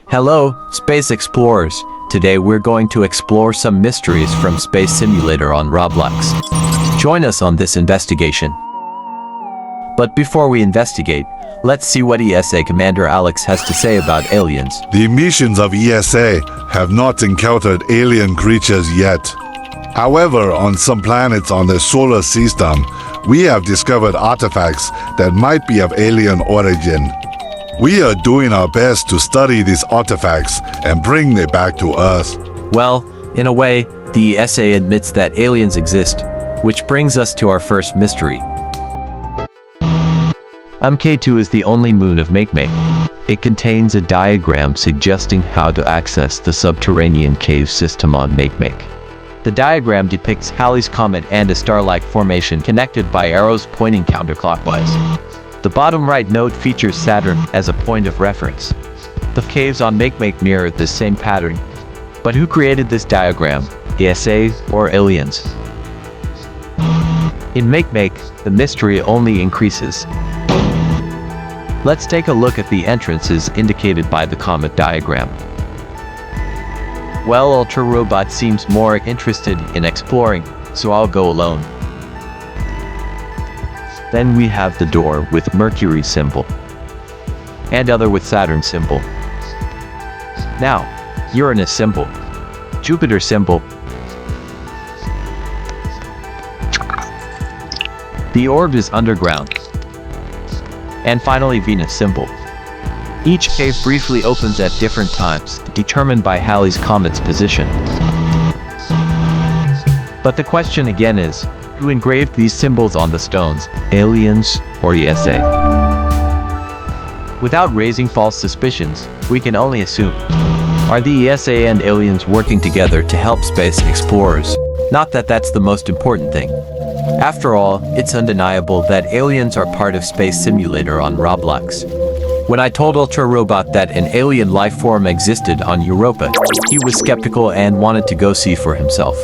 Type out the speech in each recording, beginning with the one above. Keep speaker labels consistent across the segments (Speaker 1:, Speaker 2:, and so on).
Speaker 1: Hello, space explorers. Today we're going to explore some mysteries from Space Simulator on Roblox. Join us on this investigation. But before we investigate, let's see what ESA Commander Alex has to say about aliens.
Speaker 2: The missions of ESA have not encountered alien creatures yet. However, on some planets on the solar system, we have discovered artifacts that might be of alien origin. We are doing our best to study these artifacts and bring them back to Earth.
Speaker 1: Well, in a way, the ESA admits that aliens exist, which brings us to our first mystery. K2 is the only moon of Makemake. It contains a diagram suggesting how to access the subterranean cave system on Makemake. The diagram depicts Halley's Comet and a star-like formation connected by arrows pointing counterclockwise. The bottom right node features Saturn as a point of reference. The caves on Makemake mirror this same pattern. But who created this diagram, ESA or aliens? In Makemake, the mystery only increases. Let's take a look at the entrances indicated by the comet diagram. Well, Ultra Robot seems more interested in exploring, so I'll go alone. Then we have the door with Mercury symbol, and other with Saturn symbol. Now, Uranus symbol, Jupiter symbol. The orb is underground. And finally Venus symbol. Each cave briefly opens at different times, determined by Halley's Comet's position. But the question again is, who engraved these symbols on the stones, aliens or ESA? Without raising false suspicions, we can only assume. Are the ESA and aliens working together to help space explorers? Not that that's the most important thing. After all, it's undeniable that aliens are part of Space Simulator on Roblox. When I told Ultra Robot that an alien life form existed on Europa, he was skeptical and wanted to go see for himself.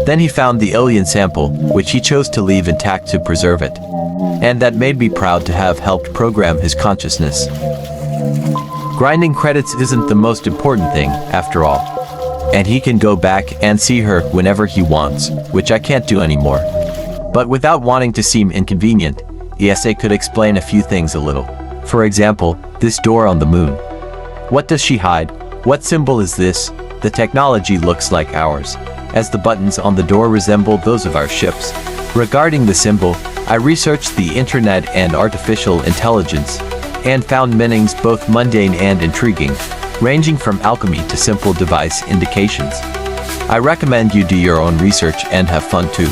Speaker 1: Then he found the alien sample, which he chose to leave intact to preserve it. And that made me proud to have helped program his consciousness. Grinding credits isn't the most important thing, after all. And he can go back and see her whenever he wants, which I can't do anymore. But without wanting to seem inconvenient, ESA could explain a few things a little. For example, this door on the moon. What does she hide? What symbol is this? The technology looks like ours, as the buttons on the door resemble those of our ships. Regarding the symbol, I researched the internet and artificial intelligence, and found meanings both mundane and intriguing, ranging from alchemy to simple device indications. I recommend you do your own research and have fun too.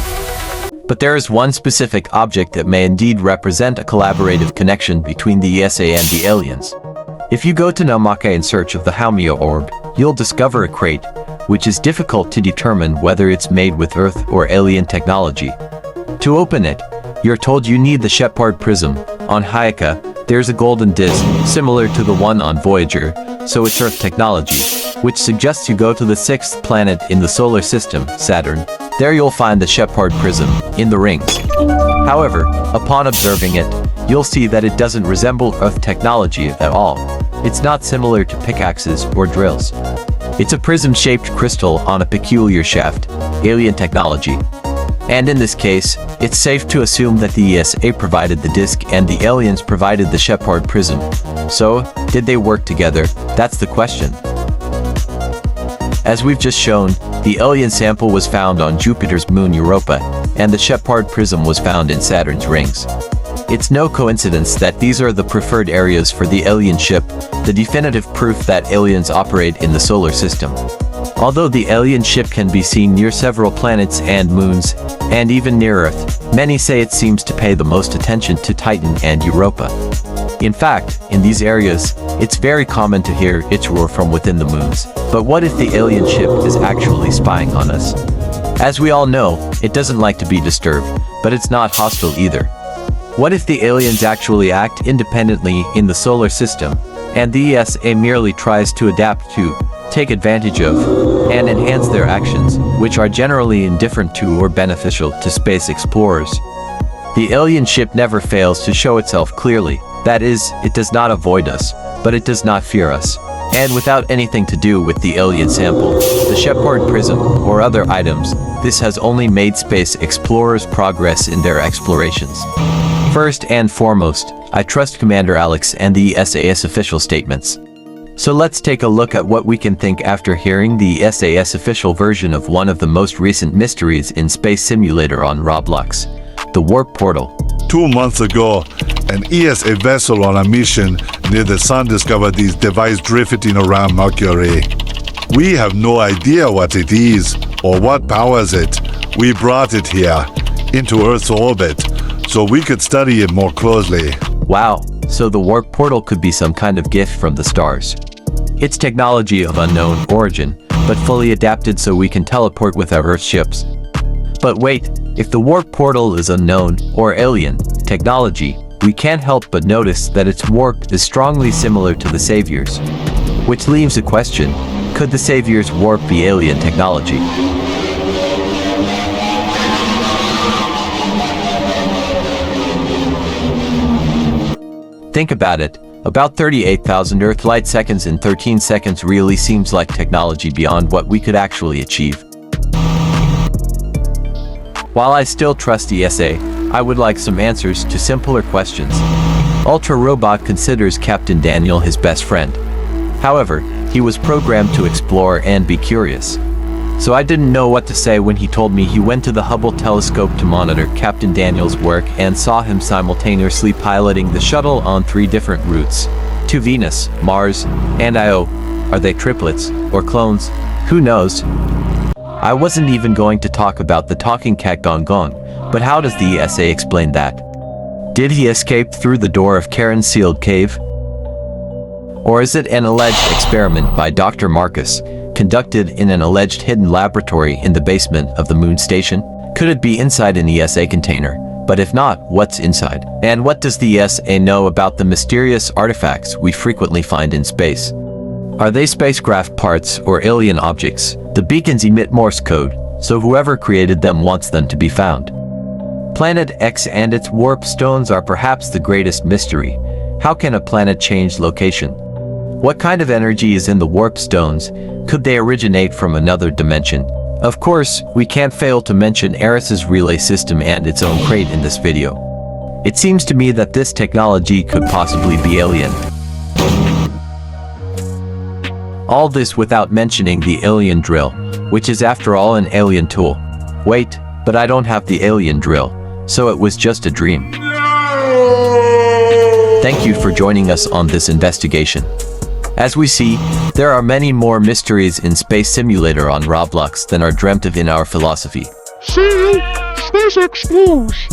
Speaker 1: But there is one specific object that may indeed represent a collaborative connection between the ESA and the aliens. If you go to Namaka in search of the Haumia orb, you'll discover a crate, which is difficult to determine whether it's made with Earth or alien technology. To open it, you're told you need the Shepard prism. On G-HIKARU, there's a golden disc, similar to the one on Voyager, so it's Earth technology, which suggests you go to the sixth planet in the solar system, Saturn. There you'll find the Shepard prism, in the rings. However, upon observing it, you'll see that it doesn't resemble Earth technology at all. It's not similar to pickaxes or drills. It's a prism-shaped crystal on a peculiar shaft, alien technology. And in this case, it's safe to assume that the ESA provided the disc and the aliens provided the Shepard prism. So, did they work together? That's the question. As we've just shown, the alien sample was found on Jupiter's moon Europa, and the Shepard prism was found in Saturn's rings. It's no coincidence that these are the preferred areas for the alien ship, the definitive proof that aliens operate in the solar system. Although the alien ship can be seen near several planets and moons, and even near Earth, many say it seems to pay the most attention to Titan and Europa. In fact, in these areas, it's very common to hear its roar from within the moons. But what if the alien ship is actually spying on us? As we all know, it doesn't like to be disturbed, but it's not hostile either. What if the aliens actually act independently in the solar system, and the ESA merely tries to adapt to, take advantage of, and enhance their actions, which are generally indifferent to or beneficial to space explorers? The alien ship never fails to show itself clearly. That is, it does not avoid us, but it does not fear us. And without anything to do with the alien sample, the Shepard prism, or other items, this has only made space explorers progress in their explorations. First and foremost, I trust Commander Alex and the SAS official statements. So let's take a look at what we can think after hearing the SAS official version of one of the most recent mysteries in Space Simulator on Roblox, the Warp Portal.
Speaker 2: 2 months ago, an ESA vessel on a mission near the sun discovered these devices drifting around Mercury. We have no idea what it is or what powers it. We brought it here, into Earth's orbit, so we could study it more closely.
Speaker 1: Wow, so the Warp Portal could be some kind of gift from the stars. It's technology of unknown origin, but fully adapted so we can teleport with our Earth ships. But wait, if the Warp Portal is unknown, or alien, technology, we can't help but notice that its warp is strongly similar to the Savior's. Which leaves a question, could the Savior's warp be alien technology? Think about it, about 38,000 Earth light seconds in 13 seconds really seems like technology beyond what we could actually achieve. While I still trust ESA, I would like some answers to simpler questions. Ultra Robot considers Captain Daniel his best friend. However, he was programmed to explore and be curious. So I didn't know what to say when he told me he went to the Hubble telescope to monitor Captain Daniel's work and saw him simultaneously piloting the shuttle on 3 different routes. To Venus, Mars, and Io. Are they triplets, or clones? Who knows? I wasn't even going to talk about the talking cat Gong Gong, but how does the ESA explain that? Did he escape through the door of Karen's sealed cave? Or is it an alleged experiment by Dr. Marcus, conducted in an alleged hidden laboratory in the basement of the moon station? Could it be inside an ESA container? But if not, what's inside? And what does the ESA know about the mysterious artifacts we frequently find in space? Are they spacecraft parts or alien objects? The beacons emit Morse code, so whoever created them wants them to be found. Planet X and its warp stones are perhaps the greatest mystery. How can a planet change location? What kind of energy is in the warp stones? Could they originate from another dimension? Of course, we can't fail to mention Eris's relay system and its own crate in this video. It seems to me that this technology could possibly be alien. All this without mentioning the alien drill, which is after all an alien tool. Wait, but I don't have the alien drill, so it was just a dream. Thank you for joining us on this investigation. As we see, there are many more mysteries in Space Simulator on Roblox than are dreamt of in our philosophy.
Speaker 3: See, space explores.